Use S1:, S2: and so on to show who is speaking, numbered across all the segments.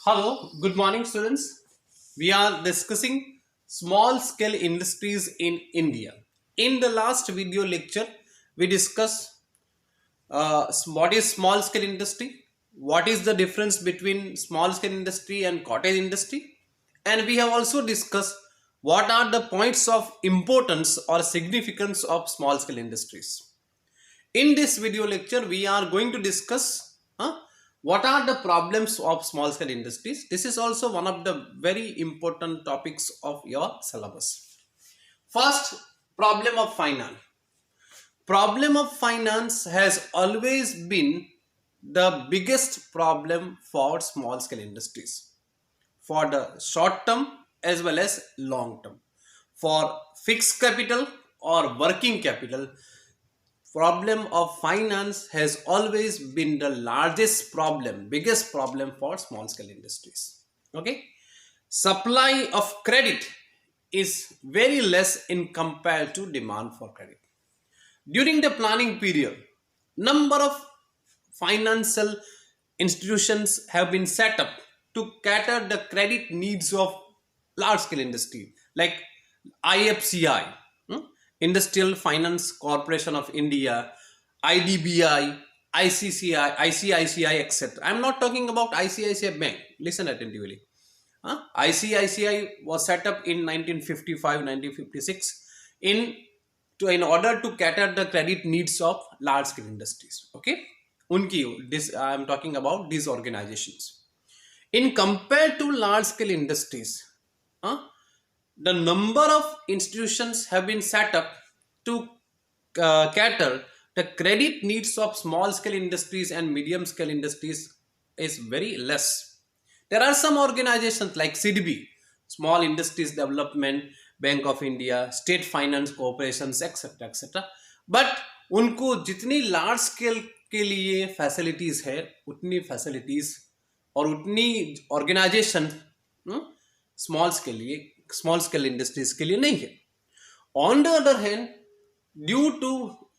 S1: Hello, good morning, students. We are discussing small scale industries in India. In the last video lecture, we discussed what is small scale industry, what is the difference between small scale industry and cottage industry, and we have also discussed what are the points of importance or significance of small scale industries. In this video lecture, we are going to discuss what are the problems of small scale industries. This is also one of the very important topics of your syllabus. First, problem of finance. Problem of finance has always been the biggest problem for small scale industries, for the short term as well as long term. For fixed capital or working capital, problem of finance has always been the largest problem, biggest problem for small scale industries. Okay, supply of credit is very less in compared to demand for credit. During the planning period, number of financial institutions have been set up to cater the credit needs of large scale industry like IFCI, Industrial Finance Corporation of India, IDBI, ICCI, ICICI, etc. I'm not talking about ICICI Bank. Listen attentively. ICICI was set up in 1955, 1956 in order to cater the credit needs of large scale industries. Okay, this I am talking about these organizations. In compared to large scale industries, huh, the number of institutions have been set up to cater the credit needs of small scale industries and medium scale industries is very less. There are some organizations like SIDBI, Small Industries Development Bank of India, State Finance Corporations, etc. etc. But उनको जितनी large scale के लिए facilities है उतनी facilities और उतनी organisation small scale industries के लिए नहीं है. On the other hand, due to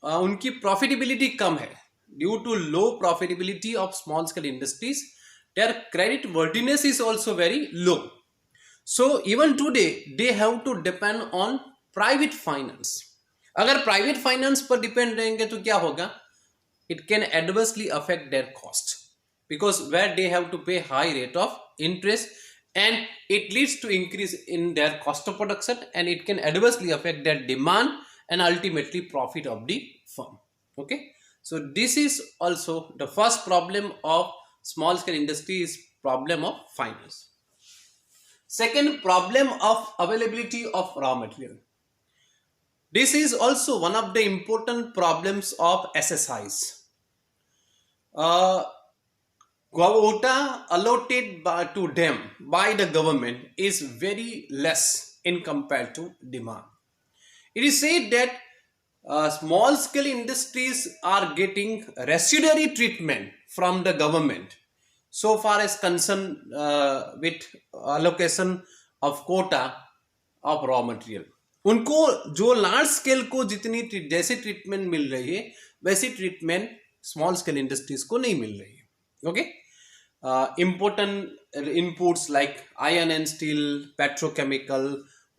S1: उनकी प्रॉफिटेबिलिटी कम है, due to low profitability of small scale industries, their credit worthiness is also very low. So even today they have to depend on private finance. अगर private finance पर depend रहेंगे तो क्या होगा? It can adversely affect their cost because where they have to pay high rate of interest and it leads to increase in their cost of production and it can adversely affect their demand and ultimately profit of the firm. Okay, so this is also the first problem of small scale industry is problem of finance. Second, problem of availability of raw material. This is also one of the important problems of SSIs. Quota allotted to them by the government is very less in compared to demand. It is said that small scale industries are getting residuary treatment from the government so far as concerned with allocation of quota of raw material. उनको जो large scale को जितनी जैसे treatment मिल रही है वैसी treatment small scale industries को नहीं मिल रही है. Okay, important inputs like iron and steel, petrochemical,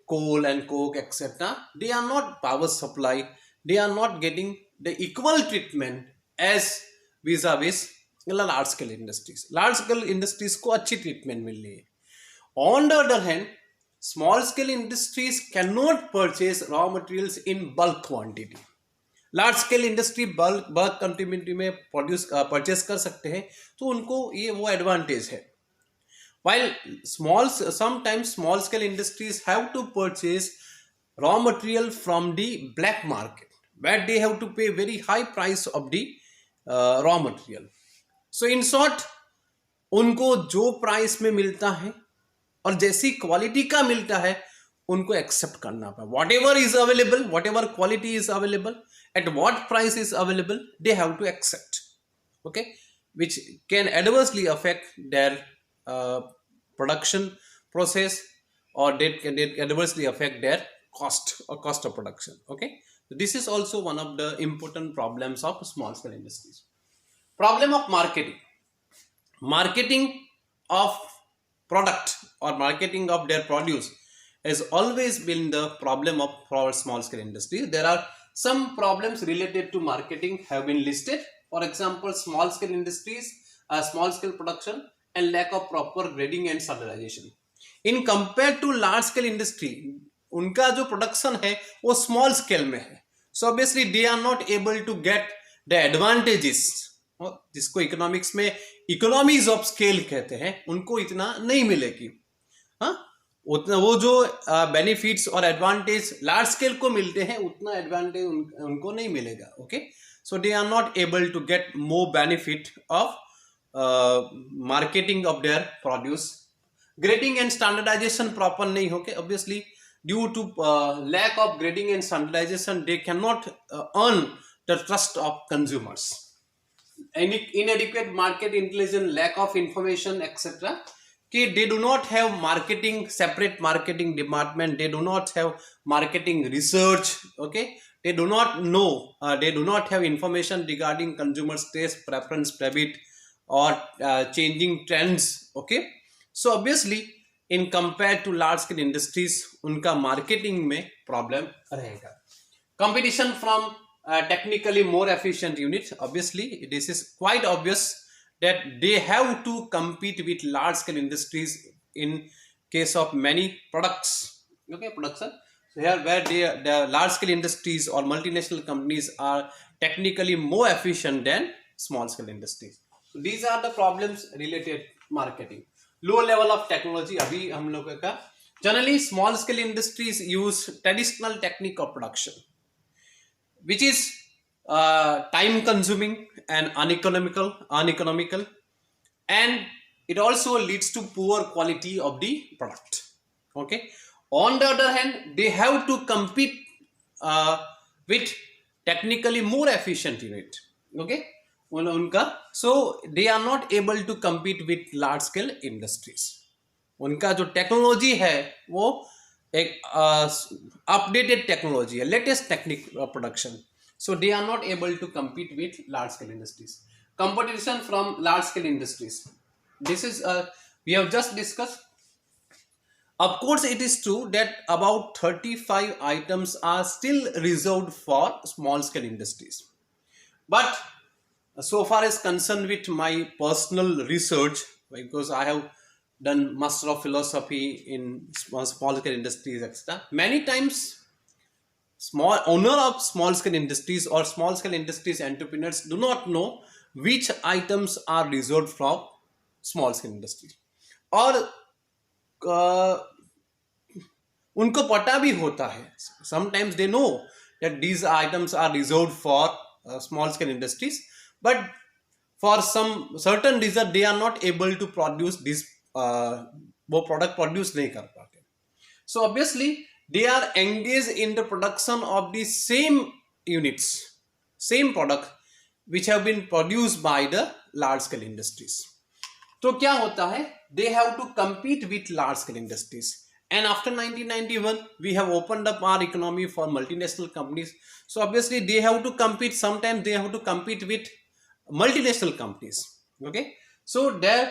S1: coal and coke, etc. They are not power supply. They are not getting the equal treatment as vis-a-vis large scale industries. Large scale industries को अच्छी treatment मिल रही है. On the other hand, small scale industries cannot purchase raw materials in bulk quantity. Large scale industry bulk quantity में purchase कर सकते हैं तो उनको ये वो एडवांटेज है. while sometimes small scale industries have to purchase raw material from the black market where they have to pay very high price of the raw material. So in short, उनको जो प्राइस में मिलता है और जैसी quality का मिलता है उनको एक्सेप्ट करना पड़े. What ever is available, what ever quality is available, at what price is available, they have to accept. Okay, which can adversely affect their production process or they can adversely affect their cost or cost of production. Okay, so this is also one of the important problems of small scale industries. Problem of marketing. Marketing of product or marketing of their produce has always been the problem of for small scale industry. There are some problems related to marketing have been listed. For example, small scale industries, small scale production, and lack of proper grading and standardization. In compared to large scale industry, उनका जो production है वो small scale में है. So obviously they are not able to get the advantages, जिसको economics में economies of scale कहते हैं, उनको इतना नहीं मिलेगी. हाँ, उतना वो जो बेनिफिट्स और एडवांटेज लार्ज स्केल को मिलते हैं उतना एडवांटेज उनको नहीं मिलेगा. Okay, so they are not able to get more benefit of marketing of their produce. Grading and standardisation proper नहीं होके, obviously due to lack of grading and standardization they cannot earn the trust of consumers. Inadequate market intelligence, lack of information, etc. Okay, they do not have marketing, separate marketing department, they do not have marketing research. Okay, they do not know, they do not have information regarding consumers taste, preference, habit, or changing trends. Okay, so obviously in compared to large scale industries उनका marketing में problem रहेगा. Competition from technically more efficient units, obviously this is quite obvious that they have to compete with large scale industries in case of many products. Okay, production. So here where the large scale industries or multinational companies are technically more efficient than small scale industries. So these are the problems related marketing. Low level of technology अभी हम लोग का generally small scale industries use traditional technique of production which is time consuming and uneconomical and it also leads to poor quality of the product. Okay, on the other hand they have to compete with technically more efficient unit. Okay, उनका so they are not able to compete with large scale industries. उनका जो technology है वो एक updated technology है, latest technique production. So they are not able to compete with large scale industries. Competition from large scale industries. This is we have just discussed. Of course, it is true that about 35 items are still reserved for small scale industries. But so far as concerned with my personal research, because I have done Master of Philosophy in small scale industries, etc. Many times, small owner of small scale industries or small scale industries entrepreneurs do not know which items are reserved from small scale industries. और उनको पता भी होता है. Sometimes they know that these items are reserved for small scale industries, but for some certain reason they are not able to produce this वो product produce नहीं कर पाते. So obviously they are engaged in the production of the same units, same product which have been produced by the large scale industries. तो क्या होता है, they have to compete with large scale industries. And after 1991 we have opened up our economy for multinational companies. So obviously they have to compete, sometimes they have to compete with multinational companies. Okay, so there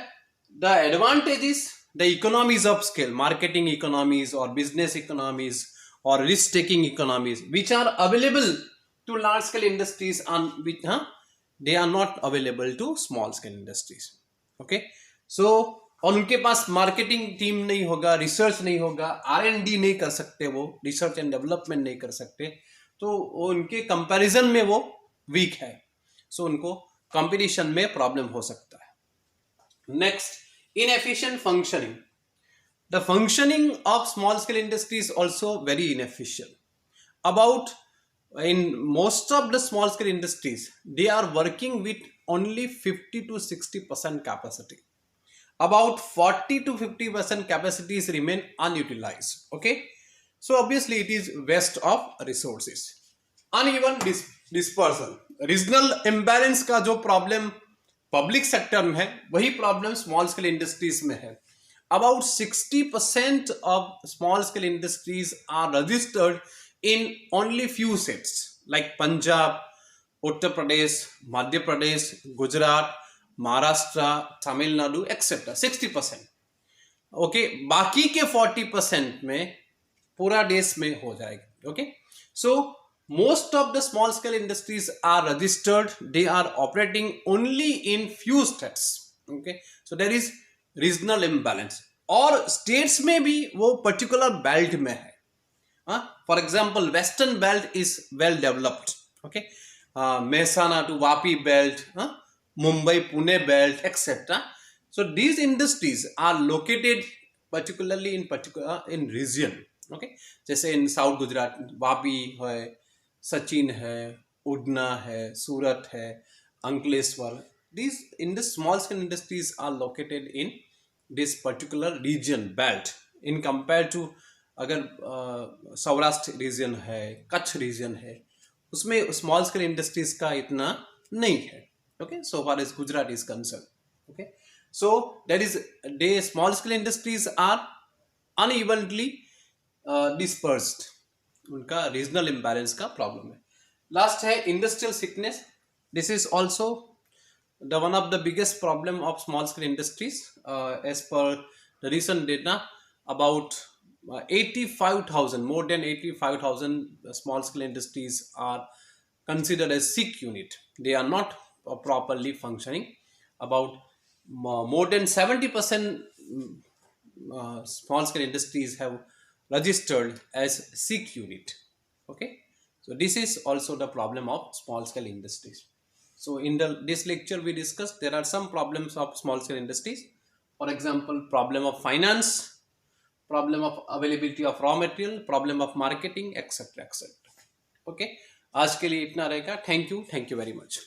S1: the advantage is the economies of scale, marketing economies or business economies or risk taking economies which are available to large scale industries and which they are not available to small scale industries. Okay, so और उनके पास marketing team नहीं होगा, research नहीं होगा, R&D नहीं कर सकते, वो रिसर्च एंड डेवलपमेंट नहीं कर सकते, तो उनके कंपैरिजन में वो वीक है. सो उनको कंपटीशन में प्रॉब्लम हो सकता है. Next, inefficient functioning. The functioning of small scale industry is also very inefficient. About in most of the small scale industries, they are working with only 50 to 60% capacity. About 40 to 50% capacities remain unutilized. Okay, so obviously it is waste of resources. Uneven dispersal, regional imbalance का जो problem public sector में है वही problem small scale industries में है. About 60% of small scale industries are registered in only few states like Punjab, Uttar Pradesh, Madhya Pradesh, Gujarat, Maharashtra, Tamil Nadu, et cetera. 60%. Okay, बाकी के 40% में पूरा देश में हो जाएगा. Okay, so most of the small scale industries are registered, they are operating only in few states. Okay, so there is regional imbalance, और states में भी वो particular belt में है. For example, western belt is well developed. Okay, Mehsana to Vapi belt, Mumbai Pune belt, etc. So these industries are located particularly in region. Okay, जैसे in South Gujarat Vapi है, सचिन है, उडना है, सूरत है, Ankleshwar. These in the small scale industries are located in this particular region belt in compared to अगर Saurashtra reason है, Kutch reason है, उसमें small scale industries का इतना नहीं है. Okay, so far as Gujarat is concerned. Okay, so that is the small scale industries are unevenly dispersed. उनका regional imbalance का प्रॉब्लम है. लास्ट है industrial sickness. This is also the one of the biggest problem of small scale industries. As per the recent data, about 85,000, more than 85,000 small scale industries are considered as sick unit. They are not properly functioning. About more than 70% small scale industries have registered as sick unit. Okay, so this is also the problem of small scale industries. So in this lecture we discussed there are some problems of small scale industries. For example, problem of finance, problem of availability of raw material, problem of marketing, etc etc. Okay, आज के लिए इतना रहेगा. Thank you very much.